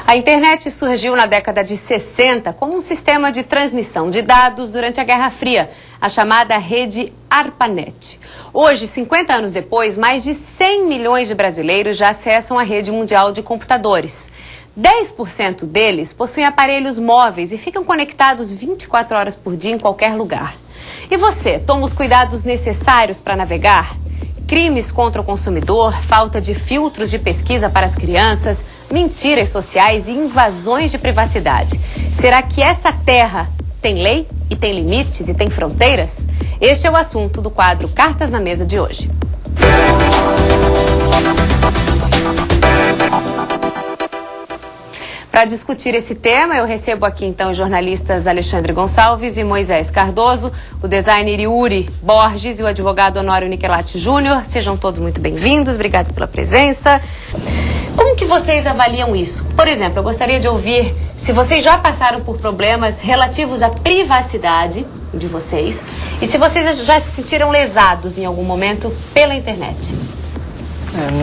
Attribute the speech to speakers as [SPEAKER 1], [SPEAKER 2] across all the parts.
[SPEAKER 1] A internet surgiu na década de 60 como um sistema de transmissão de dados durante a Guerra Fria, a chamada rede ARPANET. Hoje, 50 anos depois, mais de 100 milhões de brasileiros já acessam a rede mundial de computadores. 10% deles possuem aparelhos móveis e ficam conectados 24 horas por dia em qualquer lugar. E você, toma os cuidados necessários para navegar? Crimes contra o consumidor, falta de filtros de pesquisa para as crianças, mentiras sociais e invasões de privacidade. Será que essa terra tem lei e tem limites e tem fronteiras? Este é o assunto do quadro Cartas na Mesa de hoje. Para discutir esse tema, eu recebo aqui então os jornalistas Alexandre Gonçalves e Moisés Cardoso, o designer Yuri Borges e o advogado Honório Nicolatti Júnior. Sejam todos muito bem-vindos, obrigado pela presença. Como que vocês avaliam isso? Por exemplo, eu gostaria de ouvir se vocês já passaram por problemas relativos à privacidade de vocês e se vocês já se sentiram lesados em algum momento pela internet.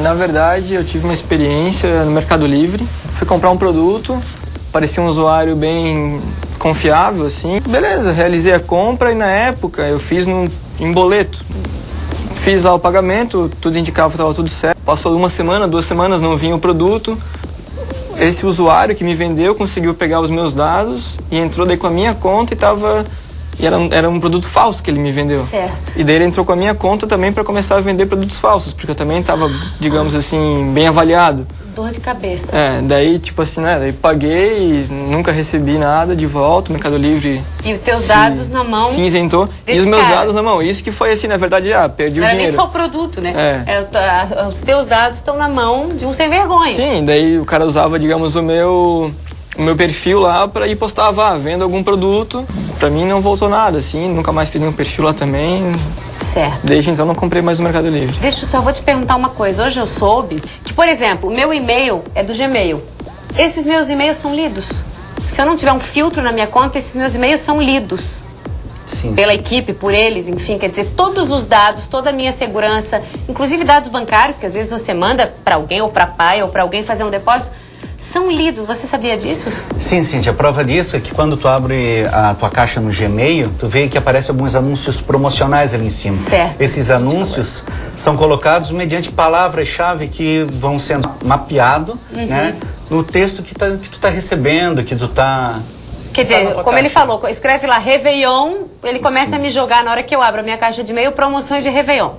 [SPEAKER 2] Na verdade, eu tive uma experiência no Mercado Livre. Fui comprar um produto, parecia um usuário bem confiável, assim. Beleza, realizei a compra e na época eu fiz em boleto. Fiz lá o pagamento, tudo indicava que estava tudo certo. Passou uma semana, 2 semanas, não vinha o produto. Esse usuário que me vendeu conseguiu pegar os meus dados e entrou daí com a minha conta e estava... E era um produto falso que ele me vendeu.
[SPEAKER 1] Certo.
[SPEAKER 2] E daí ele entrou com a minha conta também para começar a vender produtos falsos, porque eu também estava, digamos assim, bem avaliado.
[SPEAKER 1] Dor de cabeça.
[SPEAKER 2] Daí, tipo assim, né, daí paguei, nunca recebi nada de volta, o Mercado Livre...
[SPEAKER 1] E os teus dados na mão...
[SPEAKER 2] Sim, isentou. E os meus dados na mão. Isso que foi assim, na verdade, perdi o dinheiro. Não era nem
[SPEAKER 1] só o produto, né? Os teus dados estão na mão de um sem vergonha.
[SPEAKER 2] Sim, daí o cara usava, digamos, o meu perfil lá para ir postava, vendo algum produto. Pra mim não voltou nada, assim, nunca mais fiz nenhum perfil lá também.
[SPEAKER 1] Certo.
[SPEAKER 2] Desde então não comprei mais no Mercado Livre.
[SPEAKER 1] Vou te perguntar uma coisa. Hoje eu soube que, por exemplo, o meu e-mail é do Gmail. Esses meus e-mails são lidos. Se eu não tiver um filtro na minha conta, esses meus e-mails são lidos.
[SPEAKER 3] Sim,
[SPEAKER 1] pela equipe, por eles, enfim, quer dizer, todos os dados, toda a minha segurança, inclusive dados bancários, que às vezes você manda para alguém ou para pai ou para alguém fazer um depósito, são lidos. Você sabia disso?
[SPEAKER 3] Sim, Cíntia. A prova disso é que quando tu abre a tua caixa no Gmail, tu vê que aparecem alguns anúncios promocionais ali em cima.
[SPEAKER 1] Certo.
[SPEAKER 3] Esses anúncios são colocados mediante palavras-chave que vão sendo mapeados, né, no texto que tu tá recebendo, que tu tá...
[SPEAKER 1] Quer dizer, como ele falou, escreve lá Réveillon, ele começa a me jogar na hora que eu abro a minha caixa de e-mail, promoções de Réveillon.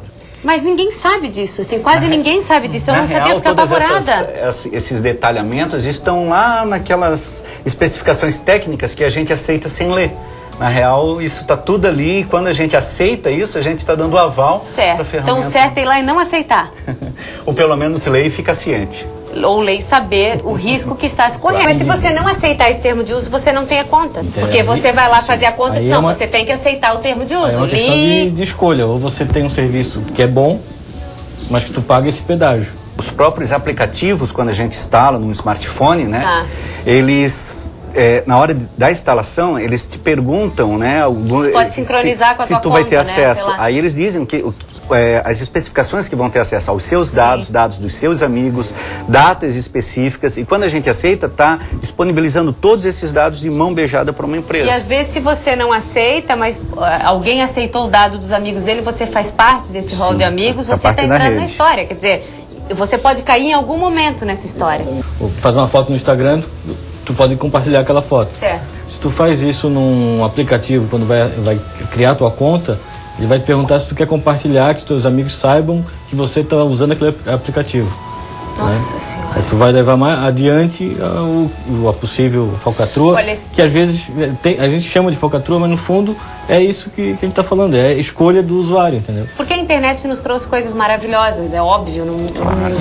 [SPEAKER 1] Mas ninguém sabe disso, assim, quase ninguém sabe disso. Eu não sabia, ficar apavorada.
[SPEAKER 3] Esses detalhamentos estão lá naquelas especificações técnicas que a gente aceita sem ler. Na real, isso está tudo ali e quando a gente aceita isso, a gente está dando aval para a ferramenta.
[SPEAKER 1] Então, certo é ir lá e não aceitar.
[SPEAKER 3] Ou pelo menos ler e ficar ciente.
[SPEAKER 1] Ou ler e saber o risco que está se correndo. Mas se você não aceitar esse termo de uso, você não tem a conta. Porque você vai lá fazer a conta e diz, não, você tem que aceitar o termo de uso.
[SPEAKER 4] É uma questão de escolha. Ou você tem um serviço que é bom, mas que tu paga esse pedágio.
[SPEAKER 3] Os próprios aplicativos, quando a gente instala num smartphone, né, eles... na hora da instalação, eles te perguntam, né?
[SPEAKER 1] Você pode sincronizar com a tua conta,
[SPEAKER 3] se tu vai ter acesso.
[SPEAKER 1] Né?
[SPEAKER 3] Aí eles dizem que as especificações que vão ter acesso aos seus dados, dados dos seus amigos, datas específicas. E quando a gente aceita, tá disponibilizando todos esses dados de mão beijada para uma empresa.
[SPEAKER 1] E às vezes, se você não aceita, mas alguém aceitou o dado dos amigos dele, você faz parte desse rol de amigos, você está entrando na história. Quer dizer, você pode cair em algum momento nessa história.
[SPEAKER 4] Fazer uma foto no Instagram, tu pode compartilhar aquela foto.
[SPEAKER 1] Certo.
[SPEAKER 4] Se tu faz isso num aplicativo, quando vai criar tua conta, ele vai te perguntar se tu quer compartilhar, que os teus amigos saibam que você está usando aquele aplicativo.
[SPEAKER 1] Nossa Senhora.
[SPEAKER 4] Aí tu vai levar mais adiante a possível falcatrua, que às vezes a gente chama de falcatrua, mas no fundo é isso que a gente está falando, é a escolha do usuário, entendeu?
[SPEAKER 1] Porque a internet nos trouxe coisas maravilhosas, é óbvio,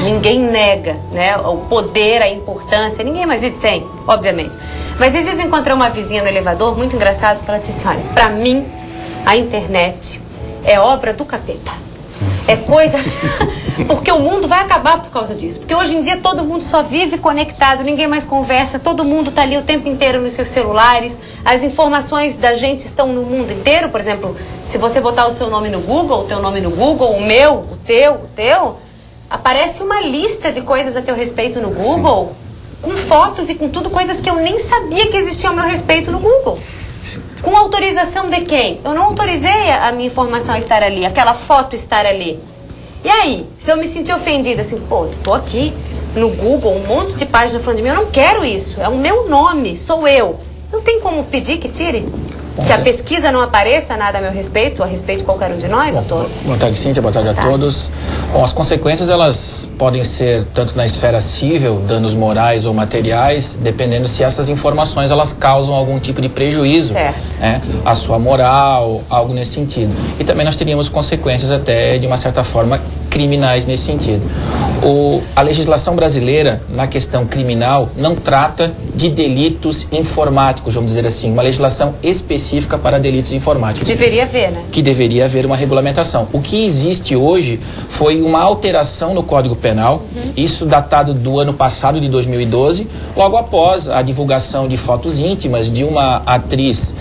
[SPEAKER 1] ninguém nega, né, o poder, a importância, ninguém mais vive sem, obviamente. Mas esses dias eu encontrei uma vizinha no elevador, muito engraçado, que ela disse assim, olha, pra mim, a internet é obra do capeta. É coisa... Porque o mundo vai acabar por causa disso. Porque hoje em dia todo mundo só vive conectado, ninguém mais conversa, todo mundo está ali o tempo inteiro nos seus celulares. As informações da gente estão no mundo inteiro. Por exemplo, se você botar o seu nome no Google, o teu nome no Google, o meu, o teu, aparece uma lista de coisas a teu respeito no Google. Sim. com fotos e com tudo, coisas que eu nem sabia que existiam ao meu respeito no Google. Com autorização de quem? Eu não autorizei a minha informação estar ali, aquela foto estar ali. E aí, se eu me sentir ofendida, assim, pô, tô aqui no Google, um monte de página falando de mim, eu não quero isso, é o meu nome, sou eu. Não tem como pedir que tire? Que a pesquisa não apareça nada a meu respeito, a respeito de qualquer um de nós, doutor?
[SPEAKER 5] Boa tarde, Cíntia, boa tarde a todos. Bom, as consequências, elas podem ser tanto na esfera civil, danos morais ou materiais, dependendo se essas informações, elas causam algum tipo de prejuízo, né, à sua moral, algo nesse sentido. E também nós teríamos consequências até, de uma certa forma, criminais nesse sentido. A legislação brasileira, na questão criminal, não trata de delitos informáticos, vamos dizer assim, uma legislação específica para delitos informáticos.
[SPEAKER 1] Deveria haver, né?
[SPEAKER 5] Que deveria haver uma regulamentação. O que existe hoje foi uma alteração no Código Penal, isso datado do ano passado, de 2012, logo após a divulgação de fotos íntimas de uma atriz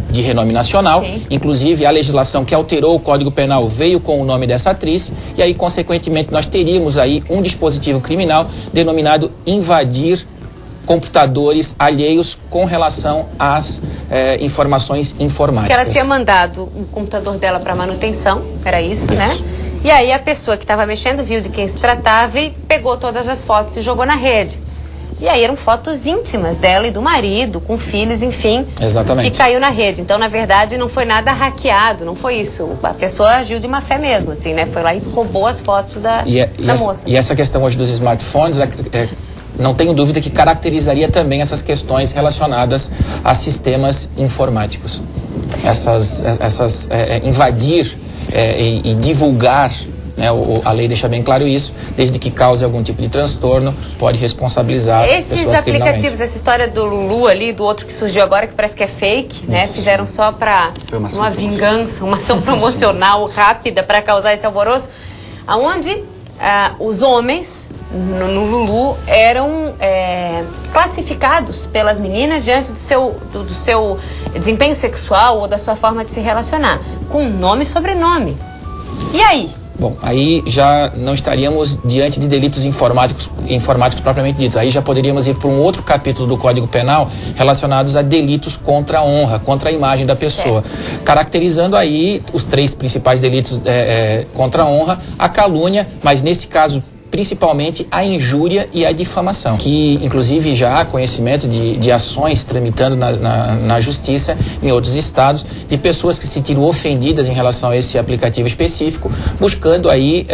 [SPEAKER 5] de renome nacional.
[SPEAKER 1] Sim.
[SPEAKER 5] Inclusive, a legislação que alterou o Código Penal veio com o nome dessa atriz, e aí, consequentemente, nós teríamos aí um dispositivo criminal denominado invadir computadores alheios com relação às informações informáticas.
[SPEAKER 1] Que ela tinha mandado o computador dela para manutenção, era isso, né? E aí a pessoa que estava mexendo viu de quem se tratava e pegou todas as fotos e jogou na rede. E aí eram fotos íntimas dela e do marido, com filhos, enfim.
[SPEAKER 5] Exatamente.
[SPEAKER 1] Que caiu na rede. Então, na verdade, não foi nada hackeado, não foi isso. A pessoa agiu de má fé mesmo, assim, né? Foi lá e roubou as fotos da moça.
[SPEAKER 5] E essa questão hoje dos smartphones, não tenho dúvida que caracterizaria também essas questões relacionadas a sistemas informáticos. Invadir e divulgar, né, a lei deixa bem claro isso, desde que cause algum tipo de transtorno, pode responsabilizar
[SPEAKER 1] esses aplicativos, essa história do Lulu ali, do outro que surgiu agora, que parece que é fake, né? Fizeram só para uma vingança, uma ação promocional rápida para causar esse alvoroço, aonde os homens no Lulu eram classificados pelas meninas diante do seu desempenho sexual ou da sua forma de se relacionar, com nome e sobrenome. E aí?
[SPEAKER 5] Bom, aí já não estaríamos diante de delitos informáticos propriamente ditos. Aí já poderíamos ir para um outro capítulo do Código Penal relacionados a delitos contra a honra, contra a imagem da pessoa. Caracterizando aí os 3 principais delitos contra a honra, a calúnia, mas nesse caso principalmente a injúria e a difamação, que inclusive já há conhecimento de ações tramitando na justiça em outros estados, de pessoas que se sentiram ofendidas em relação a esse aplicativo específico, buscando aí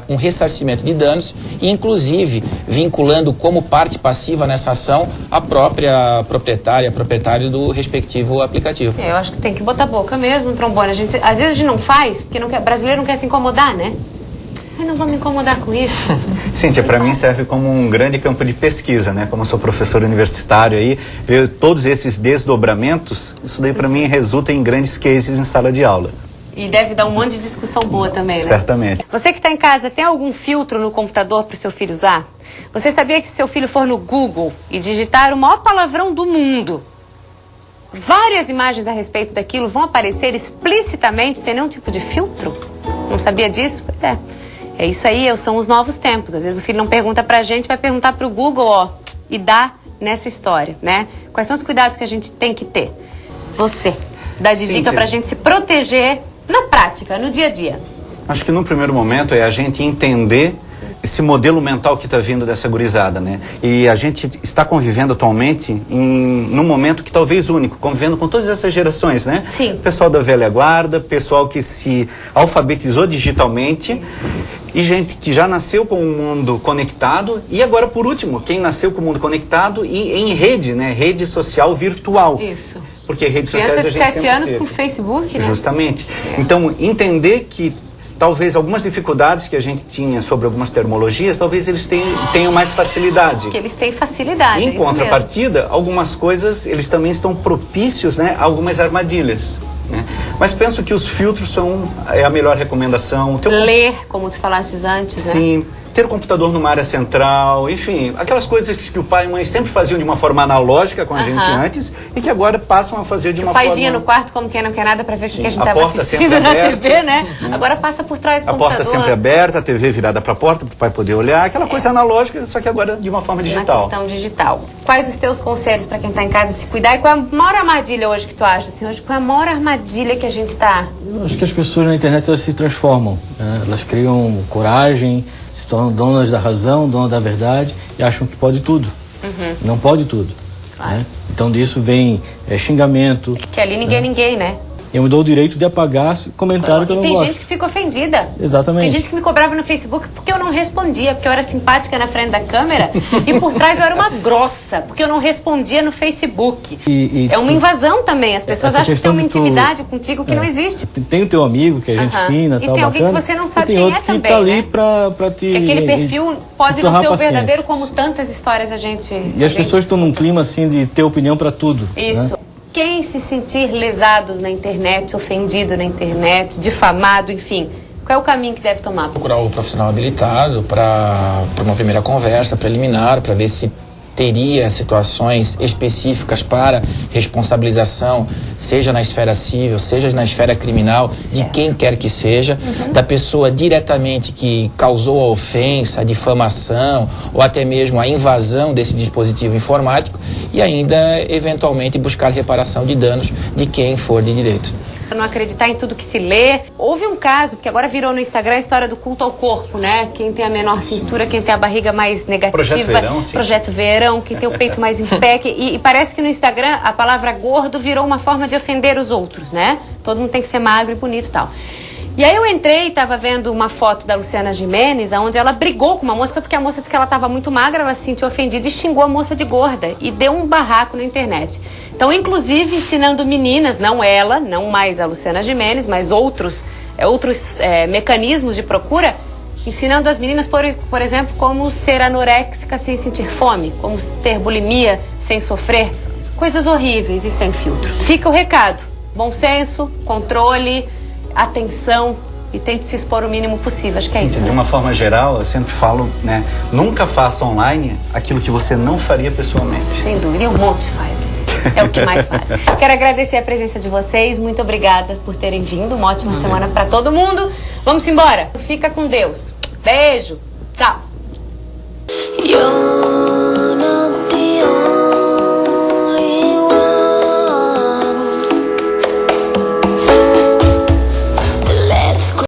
[SPEAKER 5] um ressarcimento de danos e inclusive vinculando como parte passiva nessa ação a própria proprietário do respectivo aplicativo.
[SPEAKER 1] Eu acho que tem que botar a boca mesmo, um trombone. Às vezes a gente não faz, porque brasileiro não quer se incomodar, né? Eu não vou me incomodar com isso.
[SPEAKER 3] Cíntia, para mim serve como um grande campo de pesquisa, né? Como eu sou professor universitário aí, ver todos esses desdobramentos, isso daí para mim resulta em grandes cases em sala de aula.
[SPEAKER 1] E deve dar um monte de discussão boa também, né?
[SPEAKER 3] Certamente.
[SPEAKER 1] Você que está em casa, tem algum filtro no computador para o seu filho usar? Você sabia que se seu filho for no Google e digitar o maior palavrão do mundo, várias imagens a respeito daquilo vão aparecer explicitamente sem nenhum tipo de filtro? Não sabia disso? Pois é. É isso aí, são os novos tempos. Às vezes o filho não pergunta pra gente, vai perguntar pro Google, e dá nessa história, né? Quais são os cuidados que a gente tem que ter? Você, dá de dica pra gente se proteger na prática, no dia a dia.
[SPEAKER 3] Acho que no primeiro momento é a gente entender esse modelo mental que está vindo dessa gurizada, né? E a gente está convivendo atualmente num momento que talvez único, convivendo com todas essas gerações, né?
[SPEAKER 1] Sim.
[SPEAKER 3] Pessoal da velha guarda, pessoal que se alfabetizou digitalmente. Isso. E gente que já nasceu com o mundo conectado e agora, por último, quem nasceu com o mundo conectado e em rede, né? Rede social virtual.
[SPEAKER 1] Isso.
[SPEAKER 3] Porque redes sociais
[SPEAKER 1] Criança
[SPEAKER 3] a gente
[SPEAKER 1] de 7 anos
[SPEAKER 3] teve.
[SPEAKER 1] com Facebook, né?
[SPEAKER 3] Justamente. Então, entender que talvez algumas dificuldades que a gente tinha sobre algumas termologias, talvez eles tenham mais facilidade.
[SPEAKER 1] Que eles têm facilidade,
[SPEAKER 3] em contrapartida, algumas coisas, eles também estão propícios, né, a algumas armadilhas. Né? Mas penso que os filtros são a melhor recomendação.
[SPEAKER 1] Ler, como tu falaste antes, né?
[SPEAKER 3] Sim. ter o computador numa área central, enfim, aquelas coisas que o pai e a mãe sempre faziam de uma forma analógica com a gente antes e que agora passam a fazer de uma forma...
[SPEAKER 1] O pai vinha no quarto como quem não quer nada para ver o que a gente estava assistindo na TV, né? Agora passa por trás do computador.
[SPEAKER 3] A porta sempre aberta, a TV virada para a porta para o pai poder olhar, aquela coisa analógica, só que agora de uma forma digital.
[SPEAKER 1] Na questão digital. Quais os teus conselhos para quem está em casa se cuidar e qual é a maior armadilha hoje que tu acha? Assim, hoje, qual é a maior armadilha que a gente está...
[SPEAKER 4] Eu acho que as pessoas na internet elas se transformam, né? Elas criam coragem, se tornam donas da razão, donas da verdade e acham que pode tudo. Não pode tudo. Claro. Né? Então disso vem xingamento.
[SPEAKER 1] Que ali ninguém é ninguém, né?
[SPEAKER 4] Eu me dou o direito de apagar comentário que eu não gosto.
[SPEAKER 1] E tem gente que fica ofendida.
[SPEAKER 4] Exatamente.
[SPEAKER 1] Tem gente que me cobrava no Facebook porque eu não respondia, porque eu era simpática na frente da câmera e por trás eu era uma grossa, porque eu não respondia no Facebook. É uma invasão também. As pessoas acham que tem uma intimidade contigo que não existe.
[SPEAKER 4] Tem o teu amigo, que é gente fina,
[SPEAKER 1] e
[SPEAKER 4] tal,
[SPEAKER 1] tem alguém
[SPEAKER 4] bacana,
[SPEAKER 1] que você não sabe
[SPEAKER 4] quem
[SPEAKER 1] é também,
[SPEAKER 4] que tá ali
[SPEAKER 1] né?
[SPEAKER 4] pra te...
[SPEAKER 1] Que aquele perfil pode não ser o verdadeiro, como tantas histórias a gente...
[SPEAKER 4] E as pessoas estão num clima assim de ter opinião pra tudo.
[SPEAKER 1] Isso. Né? Quem se sentir lesado na internet, ofendido na internet, difamado, enfim, qual é o caminho que deve tomar?
[SPEAKER 5] Procurar o profissional habilitado para uma primeira conversa preliminar, para ver se teria situações específicas para responsabilização, seja na esfera civil, seja na esfera criminal, de quem quer que seja, da pessoa diretamente que causou a ofensa, a difamação ou até mesmo a invasão desse dispositivo informático e ainda, eventualmente, buscar reparação de danos de quem for de direito.
[SPEAKER 1] Não acreditar em tudo que se lê. Houve um caso, porque agora virou no Instagram a história do culto ao corpo, né? Quem tem a menor cintura, quem tem a barriga mais negativa.
[SPEAKER 3] Projeto Verão, sim.
[SPEAKER 1] Projeto Verão, quem tem o peito mais em pé. E parece que no Instagram a palavra gordo virou uma forma de ofender os outros, né? Todo mundo tem que ser magro e bonito e tal. E aí eu entrei e estava vendo uma foto da Luciana Gimenez, onde ela brigou com uma moça, porque a moça disse que ela estava muito magra, ela se sentiu ofendida e xingou a moça de gorda. E deu um barraco na internet. Então, inclusive, ensinando meninas, não ela, não mais a Luciana Gimenez, mas outros mecanismos de procura, ensinando as meninas, por exemplo, como ser anoréxica sem sentir fome, como ter bulimia sem sofrer, coisas horríveis e sem filtro. Fica o recado, bom senso, controle, atenção e tente se expor o mínimo possível, acho que é isso.
[SPEAKER 3] De uma forma geral, eu sempre falo, né, nunca faça online aquilo que você não faria pessoalmente.
[SPEAKER 1] Sem dúvida, e um monte faz, é o que mais faz. Quero agradecer a presença de vocês, muito obrigada por terem vindo, uma ótima semana para todo mundo. Vamos embora, fica com Deus, beijo, tchau.